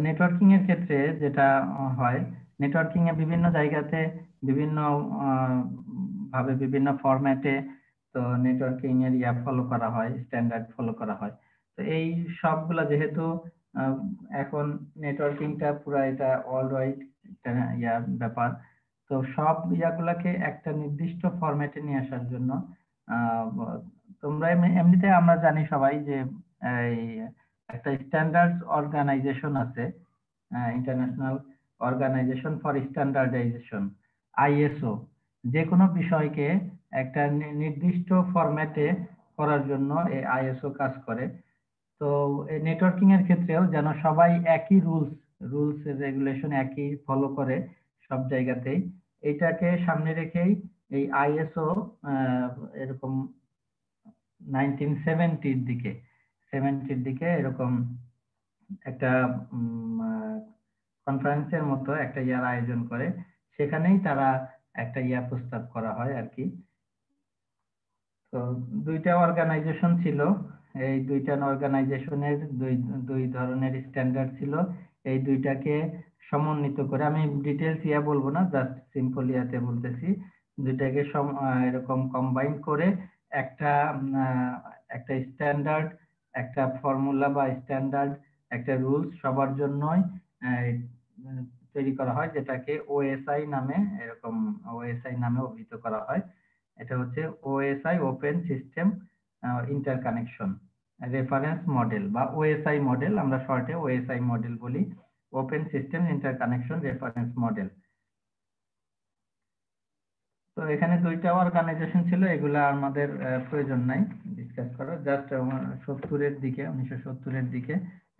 Networking এর ক্ষেত্রে যেটা হয়, নেটওয়ার্কিং এ বিভিন্ন জায়গাতে বিভিন্ন আহ, ভাবে বিভিন্ন ফরম্যাটে তো নেটওয়ার্কিং এর ফলো করা হয়, স্ট্যান্ডার্ড ফলো করা হয়। তো এই সবগুলা যেহেতু আহ, এখন নেটওয়ার্কিংটা পুরো এটা ওয়ার্ল্ড ওয়াইড ব্যাপার, তো সব ইয়াগুলাকে একটা নির্দিষ্ট ফরম্যাটে নিয়ে আসার জন্য আহ, তোমরা এমনিতে আমরা জানি সবাই যে এই একটা স্ট্যান্ডার্ড অর্গানাইজেশন আছে, international organization for standardization, ISO. যে কোনো বিষয়কে একটা নির্দিষ্ট ফরম্যাটে করার জন্য এই আইএসও কাজ করে। তো এই নেটওয়ার্কিং এর ক্ষেত্রেও যেন সবাই একই রুলস রেগুলেশন একই ফলো করে সব জায়গাতেই, এটাকে সামনে রেখেই এই আইএসও এরকম 1970-র দিকে এরকম একটা কনফারেন্সের মতো একটা ইয়ার আয়োজন করে, সেখানেই তারা একটা প্রস্তাব করা হয় আর কি। তো দুইটা অর্গানাইজেশন ছিল, এই দুইটা অর্গানাইজেশনের দুই দুই ধরনের স্ট্যান্ডার্ড ছিল। এই দুইটাকে সমন্বিত করে, আমি ডিটেলস বলবো না, জাস্ট সিম্পল ইয়াতে বলতেছি, দুইটাকে এরকম কম্বাইন করে একটা একটা স্ট্যান্ডার্ড, একটা ফর্মুলা বা স্ট্যান্ডার্ড, একটা রুলস সবার জন্যই আহ, তৈরি করা হয়, যেটাকে ওএসআই নামে এরকম ওএসআই নামে অভিহিত করা হয়। এটা হচ্ছে OSI, open system interconnection reference model, বা ওএসআই মডেল, আমরা শর্টে ওএসআই মডেল বলি, open system interconnection reference model. তো এখানে দুইটা অর্গানাইজেশন ছিল, এগুলা আমাদের প্রয়োজন নাই ডিসকাস করার, জাস্ট 1970-এর দিকে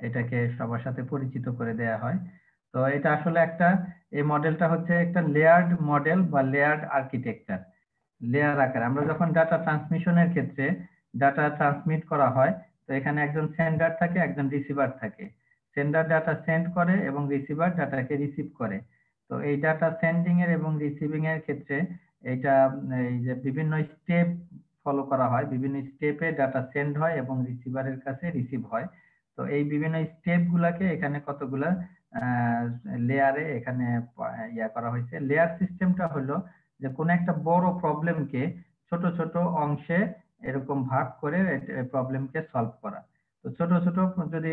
এটাকে সবার সাথে পরিচিত করে দেয়া হয়। তো এটা আসলে একটা, এই মডেলটা হচ্ছে একটা লেয়ার্ড মডেল বা লেয়ার্ড আর্কিটেকচার। লেয়ার আকারে আমরা যখন ডাটা ট্রান্সমিশনের ক্ষেত্রে ডাটা ট্রান্সমিট করা হয়, তো এখানে একজন সেন্ডার থাকে, একজন রিসিভার থাকে। সেন্ডার ডাটা সেন্ড করে এবং রিসিভার ডাটাকে রিসিভ করে। তো এই ডাটা সেন্ডিং এর এবং রিসিভিং এর ক্ষেত্রে এটা এই যে বিভিন্ন স্টেপ ফলো করা হয়, বিভিন্ন স্টেপে ডাটা সেন্ড হয় এবং রিসিভারের কাছে রিসিভ হয়। তো এই বিভিন্ন স্টেপ গুলাকে এখানে কতগুলা লেয়ারে এখানে করা হয়েছে। লেয়ার সিস্টেমটা হলো যে কোনো একটা বড় প্রবলেমকে ছোট ছোট অংশে এরকম ভাগ করে প্রবলেমকে সলভ করা। তো ছোট ছোট যদি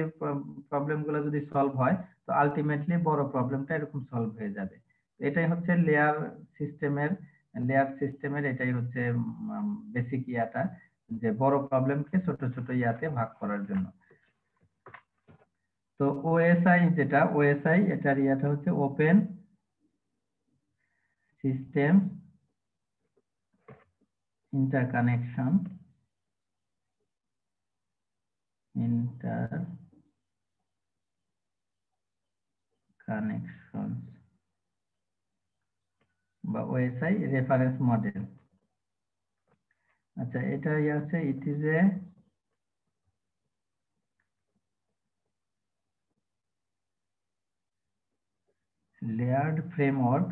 প্রবলেম গুলো যদি সলভ হয়, তো আলটিমেটলি বড় প্রবলেমটা এরকম সলভ হয়ে যাবে। এটাই হচ্ছে লেয়ার সিস্টেমের এটাই হচ্ছে বেসিক ইয়াটা, যে বড় প্রবলেমকে ছোট ছোট ইয়াতে ভাগ করার জন্য। তো ওএসআই এটার ইয়াটা হচ্ছে ওপেন সিস্টেম ইন্টারকানেকশন বা ওএসআই রেফারেন্স মডেল। আচ্ছা, এটা আছে, it is a layered framework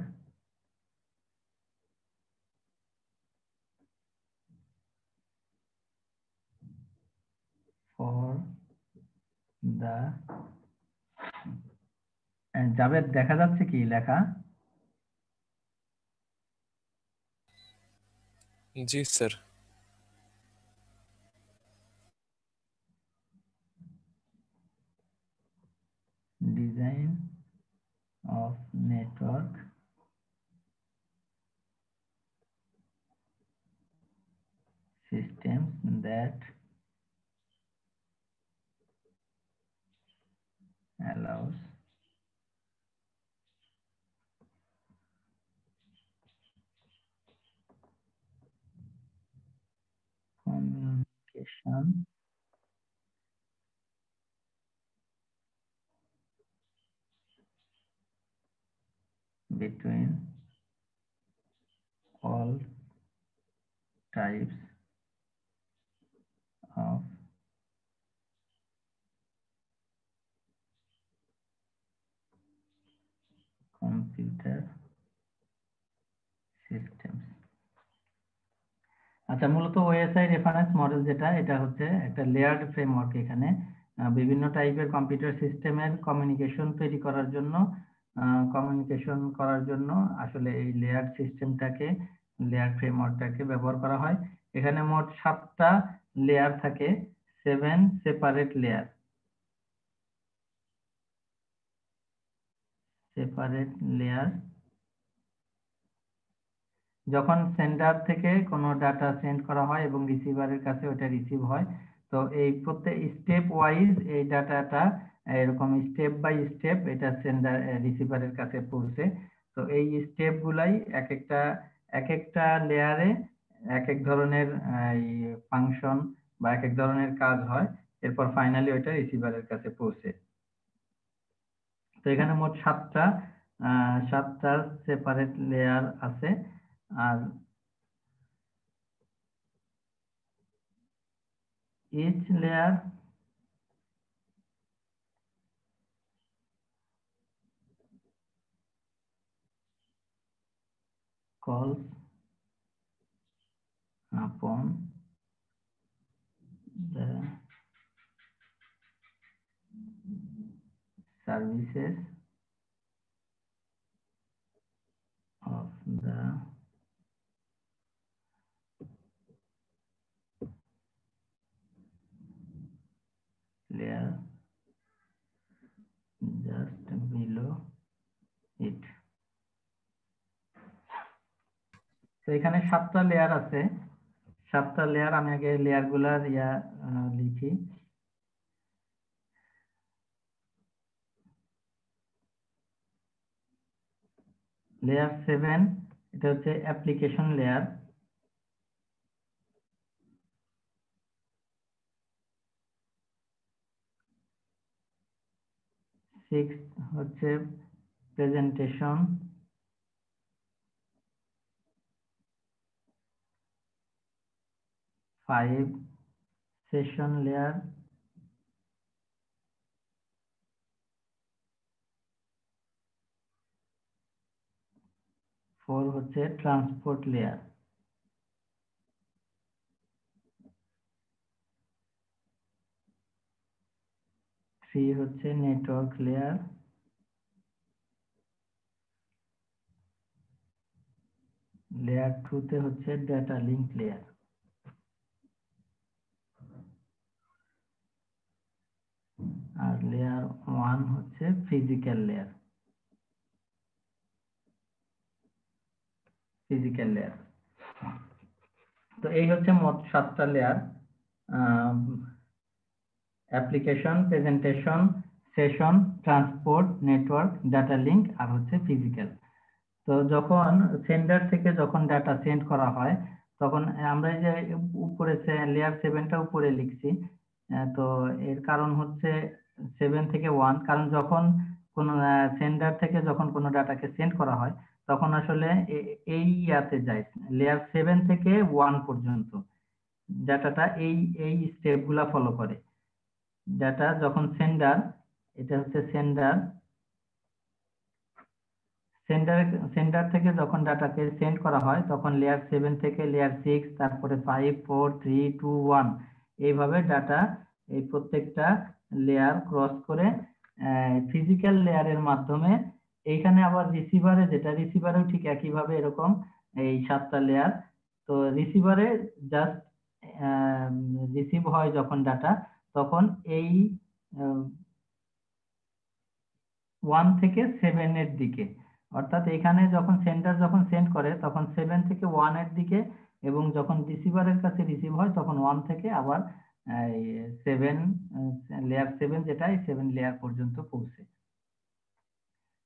for the, Javed দেখা যাচ্ছে কি লেখা? जी sir. Design of network systems that allows communication between all types of computer systems। আচ্ছা, মূলত ওএসআই রেফারেন্স মডেল যেটা, এটা হচ্ছে একটা লেয়ার্ড ফ্রেমওয়ার্ক। এখানে বিভিন্ন টাইপের কম্পিউটার সিস্টেমের কমিউনিকেশন তৈরি করার জন্য আসলে এই লেয়ার সিস্টেমটাকে, লেয়ার ফ্রেমওয়ার্কটাকে ব্যবহার করা হয়। এখানে মোট 7টা লেয়ার থাকে, 7 সেপারেট লেয়ার। যখন সেন্ডার থেকে কোনো ডাটা সেন্ড করা হয় এবং রিসিভারের কাছে ওটা রিসিভ হয়, তো এই প্রত্যেক স্টেপ ওয়াইজ এই ডাটাটা এরকম স্টেপ বাই স্টেপ এটা সেন্ডার রিসিভারের কাছে পৌঁছে। তো এই স্টেপ গুলাই এক একটা লেয়ারে এক এক ধরনের ফাংশন বা এক এক ধরনের কাজ হয়, এরপর ফাইনালি ওইটা রিসিভারের কাছে পৌঁছে। তো এখানে মোট 7টা সেপারেট লেয়ার আছে। আর each layer calls upon the services of the layer just below it. তো এখানে 7টা লেয়ার আছে। 7টা লেয়ার, আমি আগে লেয়ার গুলার লিখি। লেয়ার 7 এটা হচ্ছে অ্যাপ্লিকেশন লেয়ার। 6 হচ্ছে প্রেজেন্টেশন। 5 session layer. 4 হচ্ছে ট্রান্সপোর্ট লেয়ার। 3 হচ্ছে নেটওয়ার্ক লেয়ার। লেয়ার 2 তে হচ্ছে ডেটা লিংক লেয়ার। আর লেয়ার 1 হচ্ছে ফিজিক্যাল লেয়ার। তো এই হচ্ছে মোট 7টা layer: application, presentation, session, transport, network, data link আর হচ্ছে ফিজিক্যাল। তো যখন সেন্ডার থেকে যখন ডাটা সেন্ড করা হয়, তখন আমরা এই যে উপরে লেয়ার 7টা উপরে লিখছি, তো এর কারণ হচ্ছে 7 থেকে 1, কারণ যখন কোনো সেন্ডার থেকে যখন কোনো ডাটাকে সেন্ড করা হয়, তখন আসলে এই ইয়াতে যায়, লেয়ার 7 থেকে 1 পর্যন্ত ডাটাটা এই স্টেপ গুলা ফলো করে। ডাটা যখন সেন্ডার, এটা হচ্ছে সেন্ডার থেকে যখন ডাটাকে সেন্ড করা হয়, তখন লেয়ার 7 থেকে লেয়ার 6, তারপরে 5, 4, 3, 2, 1 এইভাবে ডাটা এই প্রত্যেকটা লেয়ার ক্রস করে ফিজিক্যাল লেয়ারের মাধ্যমে এইখানে আবার রিসিভারেও ঠিক একইভাবে এরকম এই 7টা লেয়ার। তো রিসিভারে জাস্ট রিসিভ হয় যখন ডাটা, তখন এই 1 থেকে 7 এর দিকে, অর্থাৎ এখানে যখন সেন্ডার যখন সেন্ড করে তখন 7 থেকে 1 এর দিকে, এবং যখন রিসিভারের কাছে রিসিভ হয় তখন 1 থেকে আবার 7 লেয়ার 7 যেটা, এই 7 লেয়ার পর্যন্ত পৌঁছে।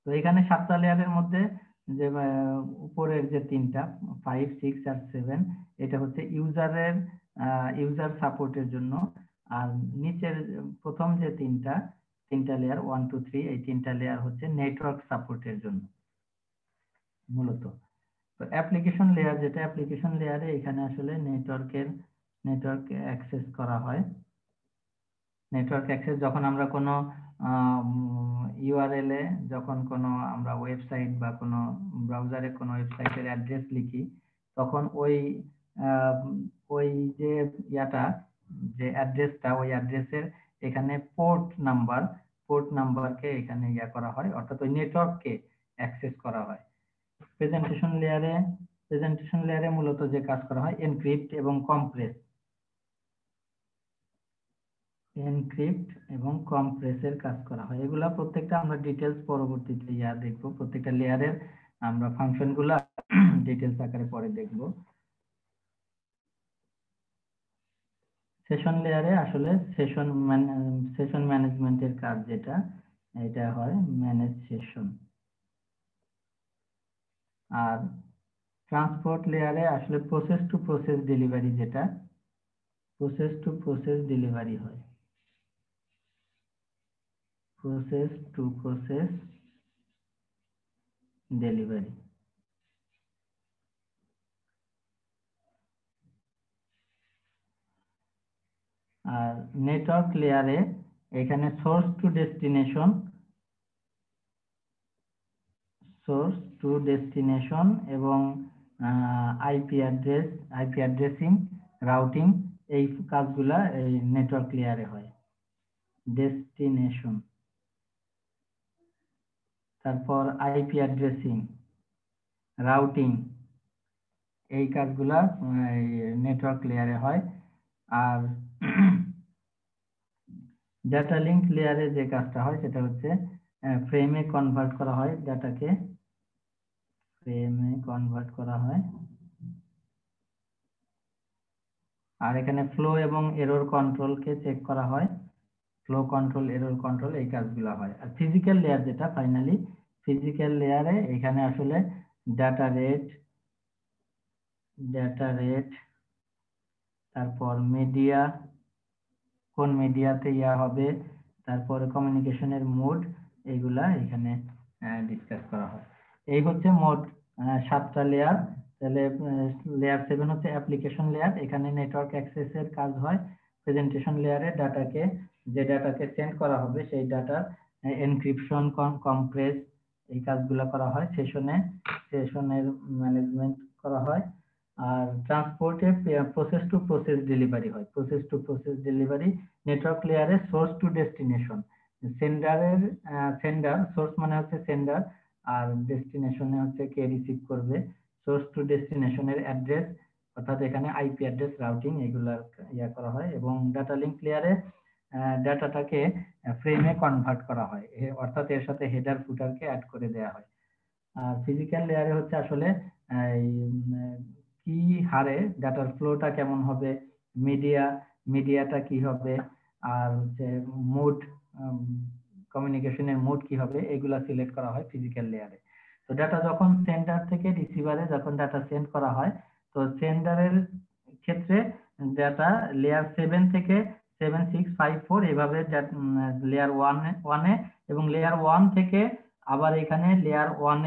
তো এখানে 7টা লেয়ারের মধ্যে যে উপরের যে 3টা 5, 6 আর 7 এটা হচ্ছে ইউজার সাপোর্টের জন্য। আর নিচের প্রথম যে তিনটা লেয়ার 1, 2, 3, এই 3টা লেয়ার হচ্ছে নেটওয়ার্ক সাপোর্টের জন্য মূলত। তো অ্যাপ্লিকেশন লেয়ার যেটা, অ্যাপ্লিকেশন লেয়ারে এখানে আসলে নেটওয়ার্ক অ্যাক্সেস করা হয়। নেটওয়ার্ক অ্যাক্সেস যখন আমরা কোনো ইউআরএল এ, যখন কোনো আমরা ওয়েবসাইট বা কোনো ব্রাউজারে কোনো ওয়েবসাইটের অ্যাড্রেস লিখি, তখন ওই যে অ্যাড্রেসটা, ওই অ্যাড্রেসের এখানে পোর্ট নাম্বারকে এখানে ইয়া করা হয়, অর্থাৎ ওই নেটওয়ার্ককে অ্যাক্সেস করা হয়। প্রেজেন্টেশন লেয়ারে মূলত যে কাজ করা হয় এনক্রিপ্ট এবং কম্প্রেসের কাজ করা হয়। এগুলা প্রত্যেকটা আমরা ডিটেলস পরবর্তীতে দেখবো, প্রত্যেকটা লেয়ারের আমরা ফাংশন গুলা ডিটেলস আকারে পরে দেখবো। সেশন লেয়ারে আসলে সেশন ম্যানেজমেন্টের কাজ যেটা, এটা হয় ম্যানেজ সেশন। আর ট্রান্সপোর্ট লেয়ারে আসলে প্রসেস টু প্রসেস ডেলিভারি, যেটা প্রসেস টু প্রসেস ডেলিভারি হয়, প্রসেস টু প্রসেস ডেলিভারি। আর নেটওয়ার্ক লেয়ারে এখানে সোর্স টু ডেস্টিনেশন এবং আইপি অ্যাড্রেসিং, রাউটিং, এই কাজগুলা এই নেটওয়ার্ক লেয়ারে হয়। ডেস্টিনেশন, তারপর আইপি অ্যাড্রেসিং, রাউটিং, এই কাজগুলা নেটওয়ার্ক লেয়ারে হয়। আর ডাটা লিঙ্ক লেয়ারে যে কাজটা হয় সেটা হচ্ছে ফ্রেমে কনভার্ট করা হয়, ডাটাকে ফ্রেমে কনভার্ট করা হয়। আর এখানে ফ্লো এবং এরর কন্ট্রোলকে চেক করা হয়, ফ্লো কন্ট্রোল, এরর কন্ট্রোল, এই কাজগুলো হয়। আর ফিজিক্যাল লেয়ার যেটা, ফাইনালি ফিজিক্যাল লেয়ারে এখানে আসলে ডাটা রেট, তারপর মিডিয়া, কোন মিডিয়াতে ইয়া হবে, তারপরে কমিউনিকেশনের মোড, এইগুলা এখানে ডিসকাস করা হয়। এই হচ্ছে মোট 7টা লেয়ার। তাহলে লেয়ার 7 হচ্ছে অ্যাপ্লিকেশন লেয়ার, এখানে নেটওয়ার্ক অ্যাক্সেসের কাজ হয়। প্রেজেন্টেশন লেয়ারে যে ডাটাকে সেন্ড করা হবে সেই ডাটার এনক্রিপশন, কম্প্রেস, এই কাজগুলো করা হয়। সেশনের ম্যানেজমেন্ট করা হয়। আর ট্রান্সপোর্টে প্রসেস টু প্রসেস ডেলিভারি হয়। Process to process delivery network লেয়ারে source to destination, sender, source মানে হচ্ছে সেন্ডার, আর ডেস্টিনেশনে হচ্ছে কে রিসিভ করবে। সোর্স টু ডেস্টিনেশনের অ্যাড্রেস, অর্থাৎ এখানে আইপি অ্যাড্রেস, রাউটিং, এগুলার ইয়া করা হয়। এবং ডাটা লিঙ্ক লেয়ারে ডাটাটাকে ফ্রেমে কনভার্ট করা হয়, অর্থাৎ এর সাথে হেডার ফুটারকে অ্যাড করে দেওয়া হয়। আর ফিজিক্যাল লেয়ারে হচ্ছে আসলে কি হারে ডাটার ফ্লোটা কেমন হবে, মিডিয়াটা কি হবে, আর হচ্ছে মোড, কমিউনিকেশনের মোড কি হবে, এগুলা সিলেক্ট করা হয় ফিজিক্যাল লেয়ারে। তো ডাটা যখন সেন্ডার থেকে রিসিভারে যখন ডাটা সেন্ড করা হয়, তো সেন্ডারের ক্ষেত্রে ডাটা লেয়ার 7 থেকে 7654 এভাবে লেয়ার 1 এবং লেয়ার 1 থেকে আবার এখানে লেয়ার 1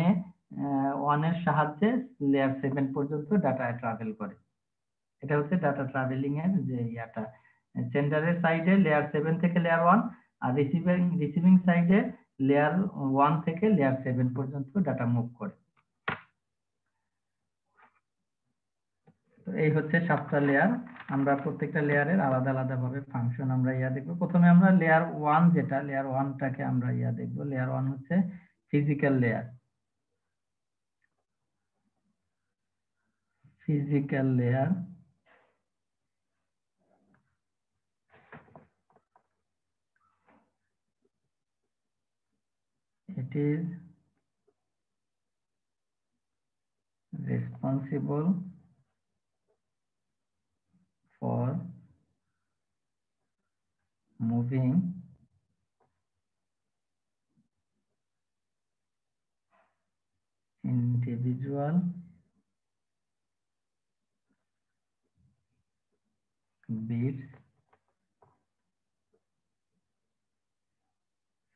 এর সাহায্যে লেয়ার 7 পর্যন্ত ডাটা ট্রাভেল করে। এটা হচ্ছে ডাটা ট্রাভেলিং এর যে ইয়াটা, সেন্ডারের সাইডে লেয়ার 7 থেকে লেয়ার 1, আর রিসিভিং সাইডে লেয়ার 1 থেকে লেয়ার 7 পর্যন্ত ডাটা মুভ করে। তো এই হচ্ছে 7টা লেয়ার। আমরা প্রত্যেকটা লেয়ারের আলাদা আলাদা ভাবে ফাংশন আমরা দেখবো। প্রথমে আমরা লেয়ার 1 যেটা, লেয়ার 1টাকে আমরা দেখবো। লেয়ার 1 হচ্ছে physical layer. Physical layer, it is responsible for moving individual bits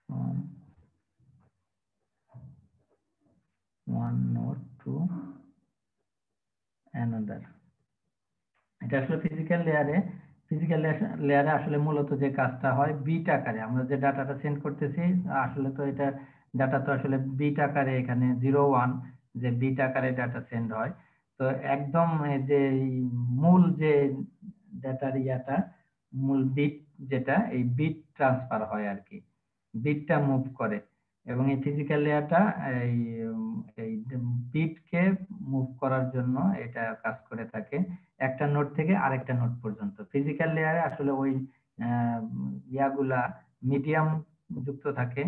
from one node to another. এটা আসলে ফিজিক্যাল লেয়ারে আসলে মূলত যে কাজটা হয় বিট আকারে, আমরা যে ডাটাটা সেন্ড করতেছি আসলে তো এটা ডাটা তো আসলে বিট আকারে, এখানে 01 যে বিট আকারে ডাটা সেন্ড হয়। তো একদম যে মূল যে ডাটার মূল যেটা এই বিট ট্রান্সফার হয় আর কি, বিটটা মুভ করে। এবং এই ফিজিক্যাল লেয়ারটা এই এই বিটকে মুভ করার জন্য এটা কাজ করে থাকে, একটা নোড থেকে আরেকটা নোড পর্যন্ত। ফিজিক্যাল লেয়ারে আসলে ওই ইয়াগুলা মিডিয়াম যুক্ত থাকে।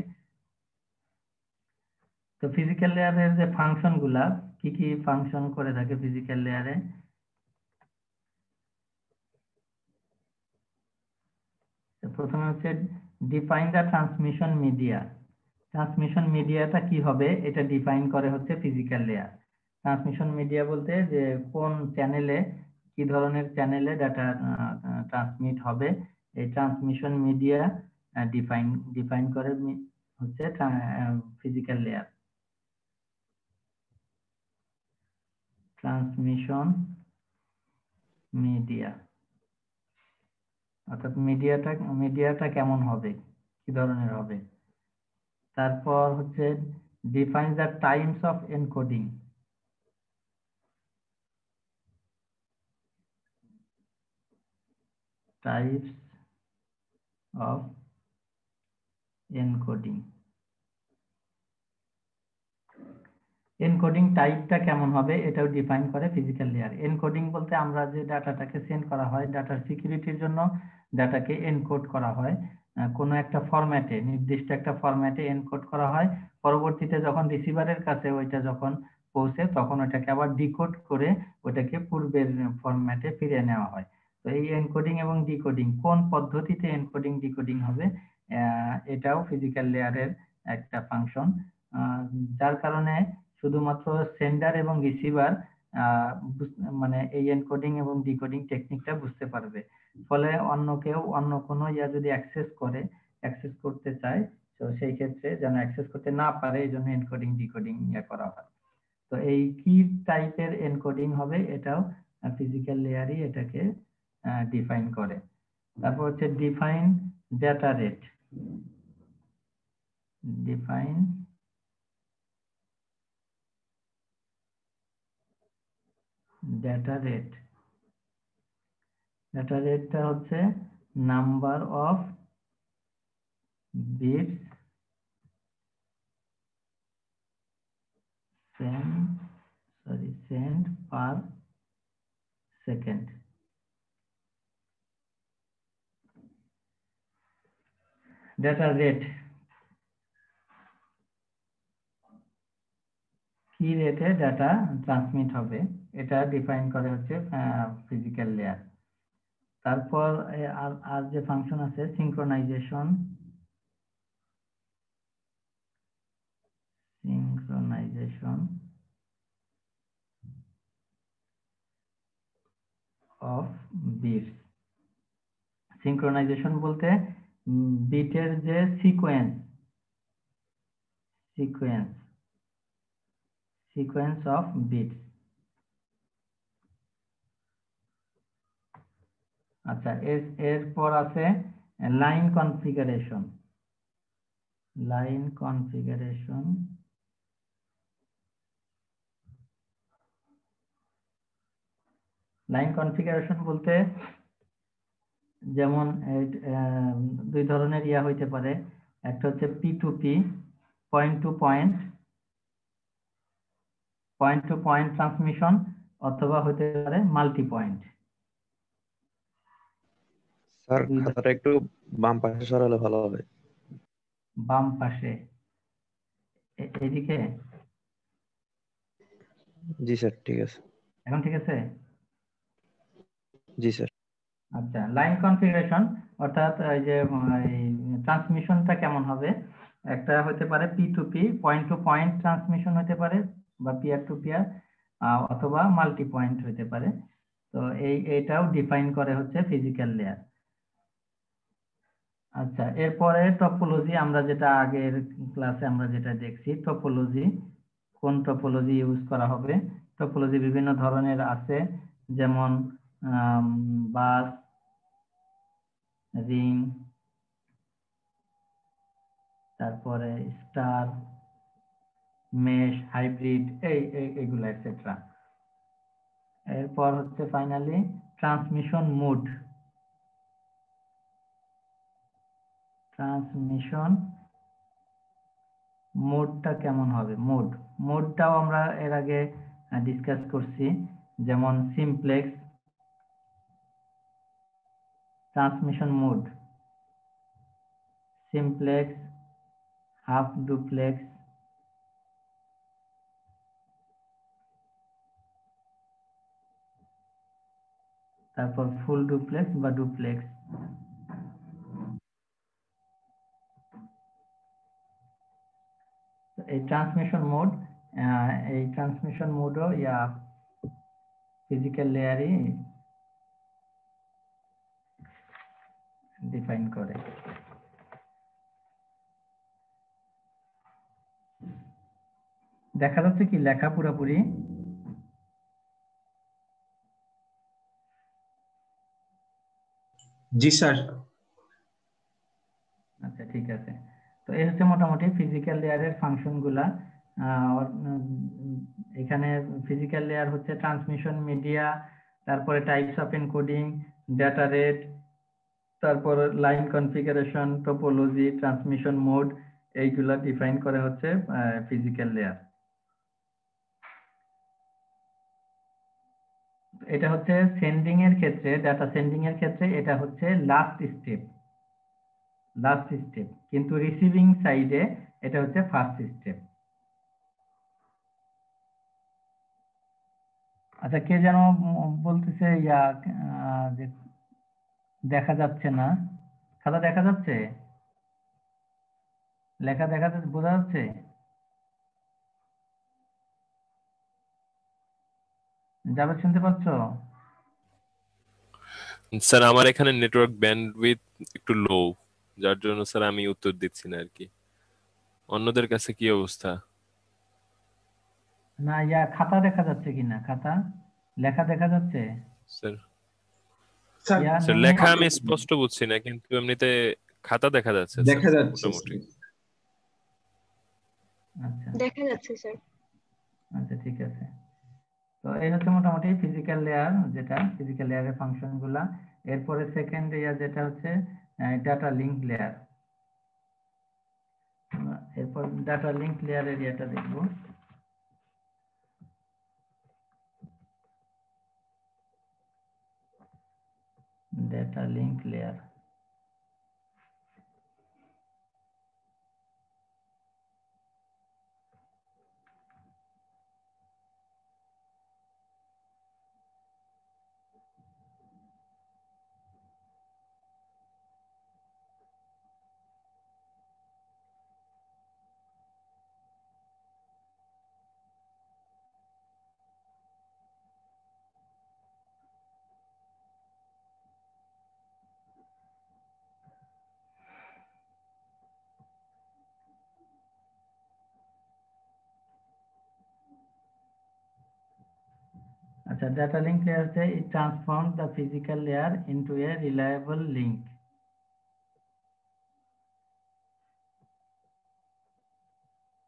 তো ফিজিক্যাল লেয়ারের যে ফাংশন গুলা, কি কি ফাংশন করে থাকে ফিজিক্যাল লেয়ারে? প্রথমে হচ্ছে ডিফাইন দা ট্রান্সমিশন মিডিয়া। ট্রান্সমিশন মিডিয়াটা কি হবে এটা ডিফাইন করে হচ্ছে ফিজিক্যাল লেয়ার। ট্রান্সমিশন মিডিয়া বলতে যে কোন চ্যানেলে, কি ধরনের চ্যানেলে ডাটা ট্রান্সমিট হবে, এই ট্রান্সমিশন মিডিয়া ডিফাইন ডিফাইন করে হচ্ছে ফিজিক্যাল লেয়ার। ট্রান্সমিশন মিডিয়া অর্থাৎ মিডিয়াটা কেমন হবে, কি ধরনের হবে। তারপর হচ্ছে define the times of encoding. Types of encoding. Encoding টাইপটা কেমন হবে এটাও ডিফাইন করে ফিজিক্যাল লেয়ার। এনকোডিং বলতে আমরা যে ডাটাটাকে সেন্ড করা হয়, ডাটার সিকিউরিটির জন্য ডাটাকে এনকোড করা হয় কোনো একটা ফরম্যাটে, নির্দিষ্ট একটা ফরম্যাটে এনকোড করা হয়। পরবর্তীতে যখন রিসিভারের কাছে ওইটা যখন পৌঁছে তখন ওটাকে আবার ডিকোড করে ওটাকে পূর্বের ফরম্যাটে ফিরিয়ে নেওয়া হয়। তো এই এনকোডিং এবং ডিকোডিং কোন পদ্ধতিতে এনকোডিং ডিকোডিং হবে এটাও ফিজিক্যাল লেয়ারের একটা ফাংশন, যার কারণে শুধুমাত্র সেন্ডার এবং রিসিভার মানে এই এনকোডিং এবং ডিকোডিং টেকনিকটা বুঝতে পারবে। ফলে অন্য কেউ অন্য কোনো যদি অ্যাক্সেস করতে চায়, তো সেই ক্ষেত্রে যেন অ্যাক্সেস করতে না পারে, এই জন্য এনকোডিং ডিকোডিং করা হয়। তো এই কি টাইপের এনকোডিং হবে এটাও ফিজিক্যাল লেয়ারই এটাকে ডিফাইন করে। তারপর হচ্ছে define data rate. Define data rate. Data রেটটা হচ্ছে number of bits send per second. Data rate কি রেটে ডাটা ট্রান্সমিট হবে এটা ডিফাইন করে হচ্ছে ফিজিক্যাল লেয়ার। তারপর আর যে ফাংশন আছে synchronization. Synchronization of bits. Synchronization বলতে বিটের যে সিকোয়েন্স অফ বিটস। আচ্ছা, এরপর আছে লাইন কনফিগারেশন। লাইন কনফিগারেশন বলতে যেমন দুই ধরনের হইতে পারে। একটা হচ্ছে P2P, point two point transmission, অথবা হতে পারে মাল্টি পয়েন্ট। স্যার খাতাটা একটু বাম পাশে সরালে ভালো হবে। বাম পাশে এদিকে? জি স্যার, ঠিক আছে। এখন ঠিক আছে? জি স্যার। আচ্ছা, লাইন কনফিগারেশন অর্থাৎ এই যে ট্রান্সমিশনটা কেমন হবে, একটা হতে পারে P2P, point two point transmission হতে পারে, বা পিয়ার টু পিয়ার, অথবা মাল্টি পয়েন্ট হতে পারে। তো এটাও ডিফাইন করে হচ্ছে ফিজিক্যাল লেয়ার। আচ্ছা, এরপরে টপোলজি, আমরা যেটা আগের ক্লাসে আমরা যেটা দেখছি, টপোলজি, কোন টপোলজি ইউজ করা হবে। টপোলজি বিভিন্ন ধরনের আছে, যেমন বাস, রিং, তারপরে স্টার, মেশ, হাইব্রিড, এইগুলো এটসেট্রা। এরপর হচ্ছে ফাইনালি ট্রান্সমিশন মোড। ট্রান্সমিশন মোডটা কেমন হবে? মোডটাও আমরা এর আগে ডিসকাস করছি, যেমন simplex, transmission mode, simplex, half duplex, তারপর ফুল ডুপ্লেক্স বা ডুপ্লেক্স। এই ট্রান্সমিশন মোডও ফিজিক্যাল লেয়ারই ডিফাইন করে। দেখা যাচ্ছে কি লেখা পুরোপুরি? জি স্যার। আচ্ছা, ঠিক আছে। তো এই হচ্ছে মোটামুটি ফিজিক্যাল লেয়ারের ফাংশন গুলা। এখানে ফিজিক্যাল লেয়ার হচ্ছে ট্রান্সমিশন মিডিয়া, তারপরে types of encoding, data rate, তারপর line configuration, topology, transmission mode, এইগুলা ডিফাইন করে হচ্ছে ফিজিক্যাল লেয়ার। এটা হচ্ছে সেন্ডিং এর ক্ষেত্রে, ডাটা সেন্ডিং এর ক্ষেত্রে এটা হচ্ছে লাস্ট স্টেপ, কিন্তু রিসিভিং সাইডে এটা হচ্ছে ফার্স্ট স্টেপ। আচ্ছা, কে যেন বলতেছে যে দেখা যাচ্ছে না, খাতা দেখা যাচ্ছে, লেখা দেখা যাচ্ছে, বোঝা যাচ্ছে? যাবে, শুনতে পাচ্ছ? স্যার আমার এখানে নেটওয়ার্ক ব্যান্ডউইথ একটু লো, যার জন্য স্যার আমি উত্তর দিচ্ছি না আর কি। অন্যদের কাছে কি অবস্থা? না, খাতা দেখা যাচ্ছে কিনা? খাতা লেখা দেখা যাচ্ছে? স্যার স্যার স্যার লেখা আমি স্পষ্ট বুঝছি না, কিন্তু এমনিতে খাতা দেখা যাচ্ছে স্যার দেখা যাচ্ছে মোটামুটি। আচ্ছা দেখা যাচ্ছে স্যার। আচ্ছা, ঠিক আছে। তো এই হচ্ছে মোটামুটি ফিজিক্যাল লেয়ার, যেটা ফিজিক্যাল লেয়ারের ফাংশন গুলা। এরপরে সেকেন্ড যেটা হচ্ছে ডাটা লিঙ্ক লেয়ার। এরপর ডাটা লিঙ্ক লেয়ার এরিয়াটা দেখবো। ডাটা লিঙ্ক লেয়ার, আচ্ছা, ডাটা লিঙ্ক লেয়ার হচ্ছে it transforms the physical layer into a reliable link.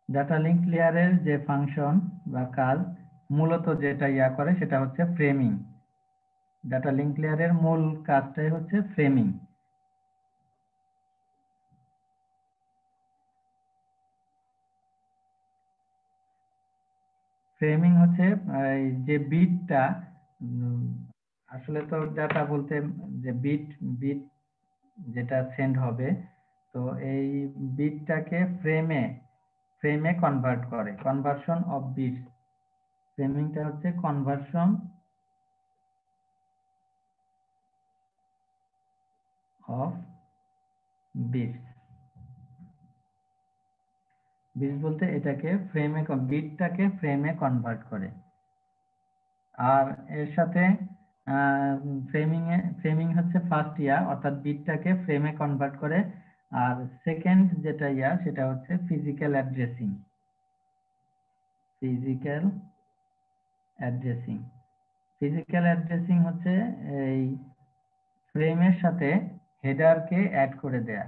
Data link লেয়ারের যে ফাংশন বা কাজ মূলত যেটা করে সেটা হচ্ছে ফ্রেমিং। ডাটা লিঙ্ক লেয়ারের মূল কাজটাই হচ্ছে ফ্রেমিং। ফ্রেমিং হচ্ছে যে বিটটা, আসলে তো ডাটা বলতে যে বিট বিট যেটা সেন্ড হবে, তো এই বিটটাকে ফ্রেমে কনভার্ট করে, কনভার্সন অফ বিট। ফ্রেমিংটা হচ্ছে কনভার্সন অফ বিট। বিট বলতে এটাকে বিটটাকে ফ্রেমে কনভার্ট করে। আর এর সাথে ফ্রেমিং হচ্ছে ফার্স্ট অর্থাৎ বিটটাকে ফ্রেমে কনভার্ট করে। আর সেকেন্ড যেটা সেটা হচ্ছে ফিজিক্যাল অ্যাড্রেসিং। ফিজিক্যাল অ্যাড্রেসিং হচ্ছে এই ফ্রেমের সাথে হেডারকে অ্যাড করে দেয়া।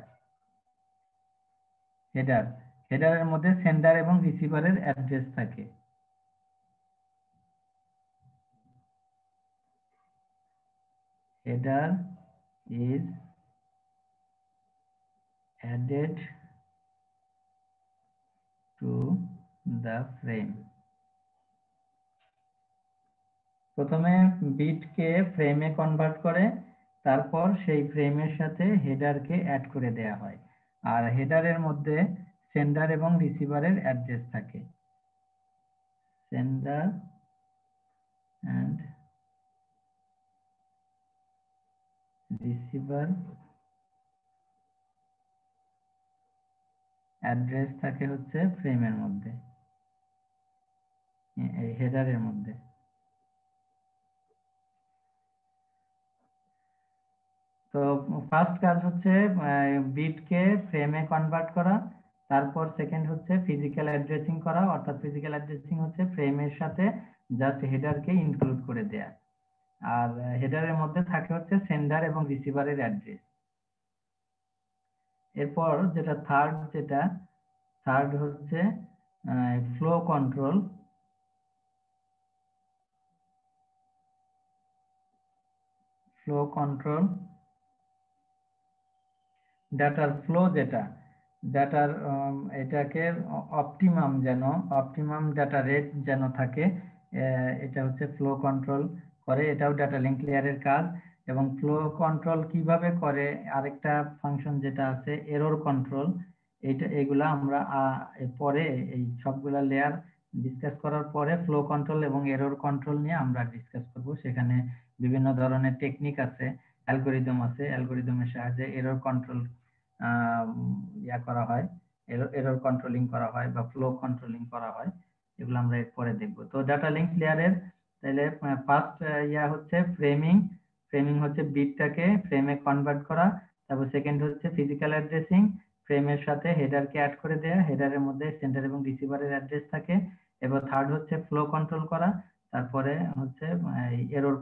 হেডারের মধ্যে সেন্ডার এবং রিসিভারের অ্যাড্রেস থাকে। header is added to the frame। প্রথমে বিটকে ফ্রেমে কনভার্ট করে তারপর সেই ফ্রেমের সাথে হেডারকে অ্যাড করে দেয়া হয়, আর হেডারের মধ্যে সেন্ডার এবং রিসিভারের অ্যাড্রেস থাকে। সেন্ডার এন্ড রিসিভার অ্যাড্রেস থাকে হচ্ছে ফ্রেমের মধ্যে, এই হেডারের মধ্যে। তো ফার্স্ট কাজ হচ্ছে বিটকে ফ্রেমে কনভার্ট করা, তারপর সেকেন্ড হচ্ছে ফিজিক্যাল অ্যাড্রেসিং করা, অর্থাৎ ফিজিক্যাল অ্যাড্রেসিং হচ্ছে ফ্রেমের সাথে জাস্ট হেডারকে ইনক্লুড করে দেয়া, আর হেডারের মধ্যে থাকে হচ্ছে সেন্ডার এবং রিসিভারের অ্যাড্রেস। এরপর যেটা থার্ড হচ্ছে ফ্লো কন্ট্রোল। ফ্লো কন্ট্রোল ডাটার ফ্লো, ডাটার এটাকে অপটিমাম ডাটা রেট যেন থাকে, এটা হচ্ছে ফ্লো কন্ট্রোল করে, এটাও ডাটা লিঙ্ক লেয়ারের কাজ। এবং ফ্লো কন্ট্রোল কিভাবে করে আরেকটা ফাংশন যেটা আছে এরর কন্ট্রোল, এগুলা আমরা পরে এই সবগুলা লেয়ার ডিসকাস করার পরে ফ্লো কন্ট্রোল এবং এরর কন্ট্রোল নিয়ে আমরা ডিসকাস করব। সেখানে বিভিন্ন ধরনের টেকনিক আছে, অ্যালগোরিদম আছে, অ্যালগোরিদমের সাহায্যে এরর কন্ট্রোল করা হয়, এরর কন্ট্রোলিং করা হয় বা ফ্লো কন্ট্রোলিং করা হয়, এগুলো আমরা পরে দেখব। তো ডাটা লিঙ্ক লেয়ারের তাহলে ফার্স্ট হচ্ছে ফ্রেমিং হচ্ছে বিটটাকে ফ্রেমে কনভার্ট করা, তারপর সেকেন্ড হচ্ছে ফিজিক্যাল অ্যাড্রেসিং, ফ্রেমের সাথে হেডারকে অ্যাড করে দেয়া, হেডারের মধ্যে সেন্টার এবং রিসিভারের অ্যাড্রেস থাকে। এবার থার্ড হচ্ছে ফ্লো কন্ট্রোল করা, তারপরে হচ্ছে এরর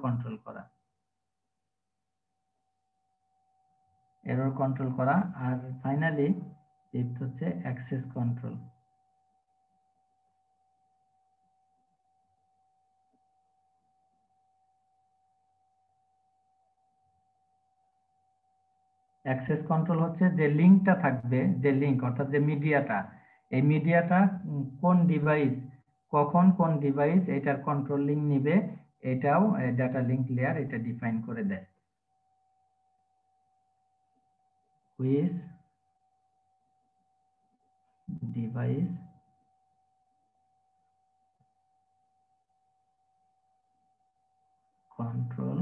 কন্ট্রোল করা, আর ফাইনালি ফিফথ হচ্ছে অ্যাক্সেস কন্ট্রোল। অ্যাক্সেস কন্ট্রোল হচ্ছে যে লিঙ্কটা থাকবে, যে লিঙ্ক অর্থাৎ যে মিডিয়াটা, এই মিডিয়াটা কোন ডিভাইস কখন কোন ডিভাইস এটার কন্ট্রোল লিঙ্ক নিবে, এটাও ডাটা লিঙ্ক লেয়ার এটা ডিফাইন করে দেয়। Which device control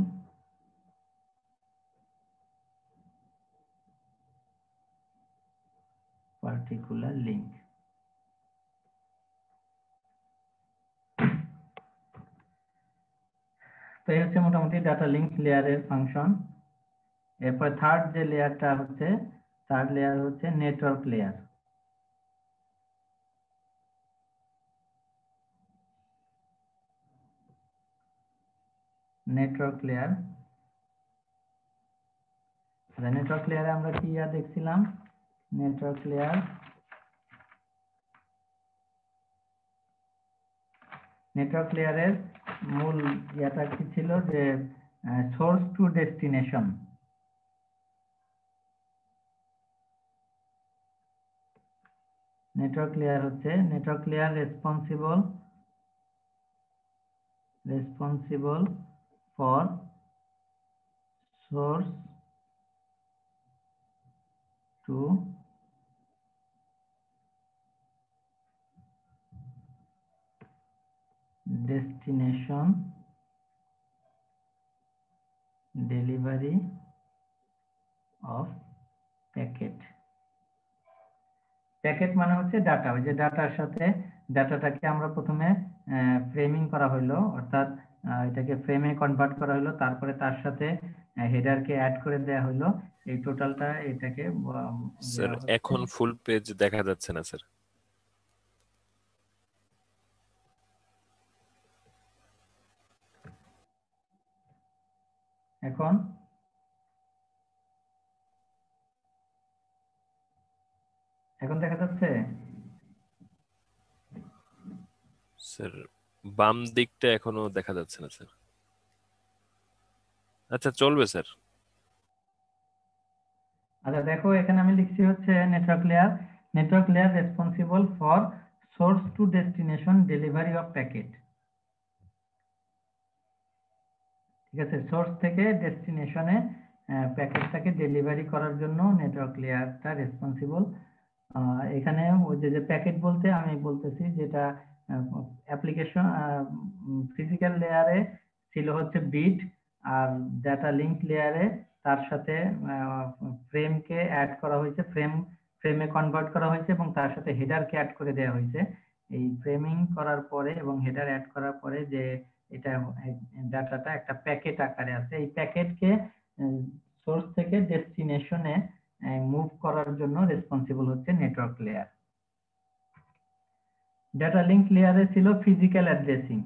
particular link। তো এই হচ্ছে মোটামুটি ডাটা লিঙ্ক লেয়ারের ফাংশন। এরপর থার্ড লেয়ার হচ্ছে নেটওয়ার্ক লেয়ার। নেটওয়ার্ক লেয়ারে আমরা কি দেখছিলাম? নেটওয়ার্ক লেয়ারের মূল কি ছিল যে source to destination. Network layer responsible for source to destination delivery of packet. Packet মানে হচ্ছে ডাটা, ওই যে ডাটার সাথে ডাটাটাকে আমরা প্রথমে ফ্রেমিং করা হলো, অর্থাৎ এটাকে ফ্রেমে কনভার্ট করা হলো, তারপরে তার সাথে হেডারকে অ্যাড করে দেয়া হলো, এই টোটালটা এটাকে স্যার এখন ফুল পেজ দেখা যাচ্ছে না স্যার। এখন দেখা যাচ্ছে? স্যার বাম দিকটা এখনো দেখা যাচ্ছে না স্যার। আচ্ছা চলবে স্যার। আচ্ছা দেখো এখানে আমি লিখছি হচ্ছে network layer responsible for source to destination delivery of packet. ঠিক আছে, সোর্স থেকে ডেস্টিনেশনে প্যাকেটটাকে ডেলিভারি করার জন্য নেটওয়ার্ক লেয়ারটা রেসপন্সিবল। এখানে ওই যে প্যাকেট বলতে আমি বলতেছি যেটা অ্যাপ্লিকেশন ফিজিক্যাল লেয়ারে ছিল হচ্ছে বিট, আর ডাটা লিংক লেয়ারে তার সাথে ফ্রেমকে অ্যাড করা হয়েছে, ফ্রেমে কনভার্ট করা হয়েছে এবং তার সাথে হেডারকে অ্যাড করে দেওয়া হয়েছে। এই ফ্রেমিং করার পরে এবং হেডার অ্যাড করার পরে যে এটা ডাটাটা একটা প্যাকেট আকারে আছে, এই প্যাকেটকে সোর্স থেকে ডেস্টিনেশনে মুভ করার জন্য রেসপন্সিবল হচ্ছে নেটওয়ার্ক লেয়ার। ডাটা লিংক লেয়ারে ছিল ফিজিক্যাল অ্যাড্রেসিং।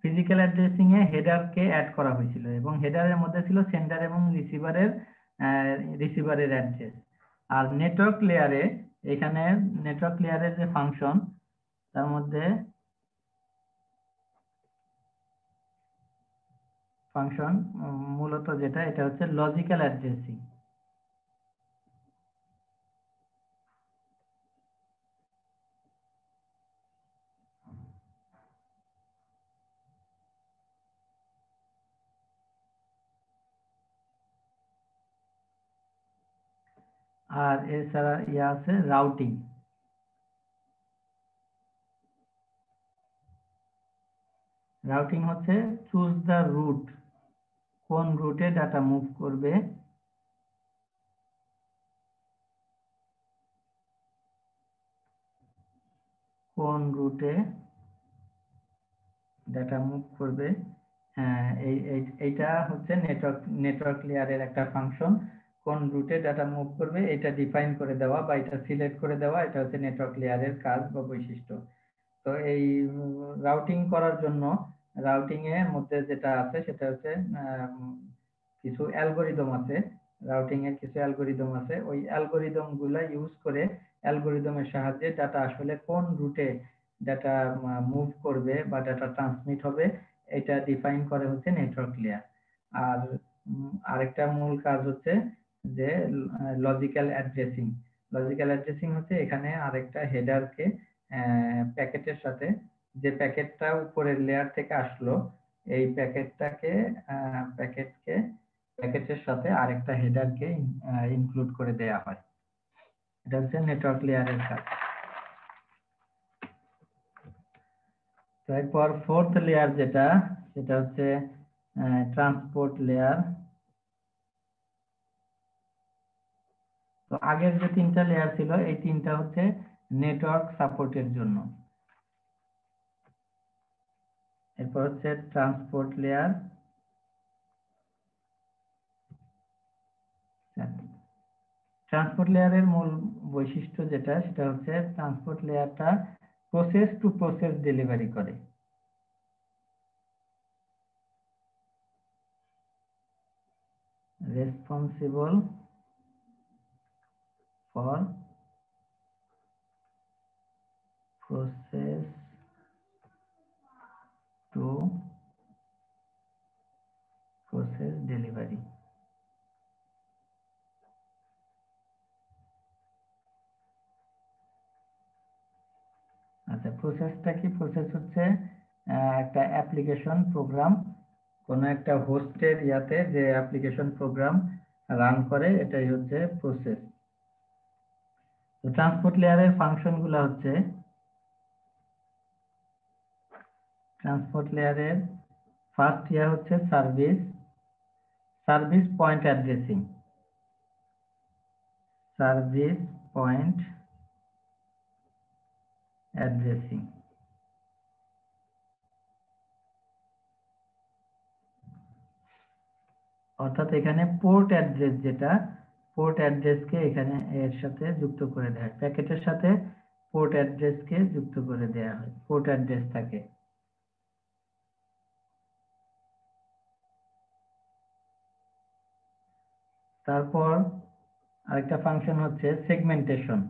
ফিজিক্যাল অ্যাড্রেসিং এ হেডারকে অ্যাড করা হয়েছিল এবং হেডারের মধ্যে ছিল সেন্ডার এবং রিসিভারের অ্যাড্রেস। আর নেটওয়ার্ক লেয়ারে এখানে নেটওয়ার্ক লেয়ারের যে ফাংশন তার মধ্যে ফাংশন মূলত যেটা এটা হচ্ছে লজিক্যাল অ্যাড্রেসিং। আর এছাড়া ইয়ে আছে রাউটিং। রাউটিং হচ্ছে চুজ দ্য রুট, কোন রুটে ডাটা মুভ করবে, কোন রুটে ডাটা মুভ করবে। হ্যাঁ, এইটা হচ্ছে নেটওয়ার্ক লেয়ারের একটা ফাংশন। কোন রুটে ডাটা মুভ করবে এটা ডিফাইন করে দেওয়া বা এটা সিলেক্ট করে দেওয়া, এটা হচ্ছে নেটওয়ার্ক লেয়ারের কাজ বা বৈশিষ্ট্য। তো এই রাউটিং করার জন্য রাউটিং এর মধ্যে যেটা আছে সেটা হচ্ছে কিছু অ্যালগোরিদম আছে। রাউটিং এর কিছু অ্যালগোরিদম আছে, ওই অ্যালগোরিদম গুলা ইউজ করে অ্যালগোরিদমের সাহায্যে ডাটা আসলে কোন রুটে ডাটা মুভ করবে বা ডাটা ট্রান্সমিট হবে এটা ডিফাইন করে হচ্ছে নেটওয়ার্ক লেয়ার। আর আরেকটা মূল কাজ হচ্ছে যে লজিক্যাল অ্যাড্রেসিং। লজিক্যাল অ্যাড্রেসিং হচ্ছে এখানে আরেকটা হেডারকে প্যাকেটের সাথে, যে প্যাকেটটা উপরের লেয়ার থেকে আসলো এই প্যাকেটের সাথে আরেকটা হেডারকে ইনক্লুড করে দেয়া হয়। এটা হচ্ছে নেটওয়ার্ক লেয়ারের কাজ। এরপর ফোর্থ লেয়ার যেটা সেটা হচ্ছে ট্রান্সপোর্ট লেয়ার। তো আগের যে তিনটা লেয়ার ছিল এই তিনটা হচ্ছে নেটওয়ার্ক সাপোর্টের জন্য। এরপর হচ্ছে ট্রান্সপোর্ট লেয়ার। ট্রান্সপোর্ট লেয়ারের মূল বৈশিষ্ট্য যেটা সেটা হচ্ছে ট্রান্সপোর্ট লেয়ারটা প্রসেস টু প্রসেস ডেলিভারি করে। Responsible for process to process delivery. আচ্ছা, প্রসেসটা কি? প্রসেস হচ্ছে একটা অ্যাপ্লিকেশন প্রোগ্রাম, কোন একটা হোস্টের ইয়াতে যে অ্যাপ্লিকেশন প্রোগ্রাম রান করে এটাই হচ্ছে প্রসেস। তো ট্রান্সপোর্ট লেয়ারের ফাংশন গুলা হচ্ছে, ট্রান্সপোর্ট লেয়ারের ফার্স্ট ইয়া হচ্ছে service point addressing. Service point addressing অর্থাৎ এখানে পোর্ট অ্যাড্রেস, যেটা পোর্ট অ্যাড্রেসকে এখানে এর সাথে যুক্ত করে দেয়, প্যাকেটের সাথে পোর্ট অ্যাড্রেসকে যুক্ত করে দেয়া হয়, পোর্ট অ্যাড্রেস থাকে। তারপর আরেকটা ফাংশন হচ্ছে segmentation.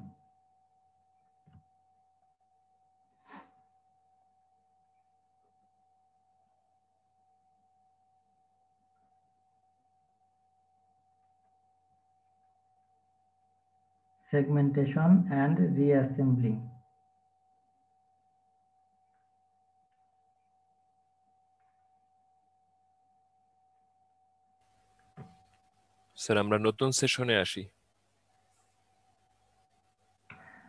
segmentation and reassembly. Sir আমরা নতুন সেশনে আসি।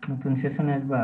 নতুন সেশনে আসবা?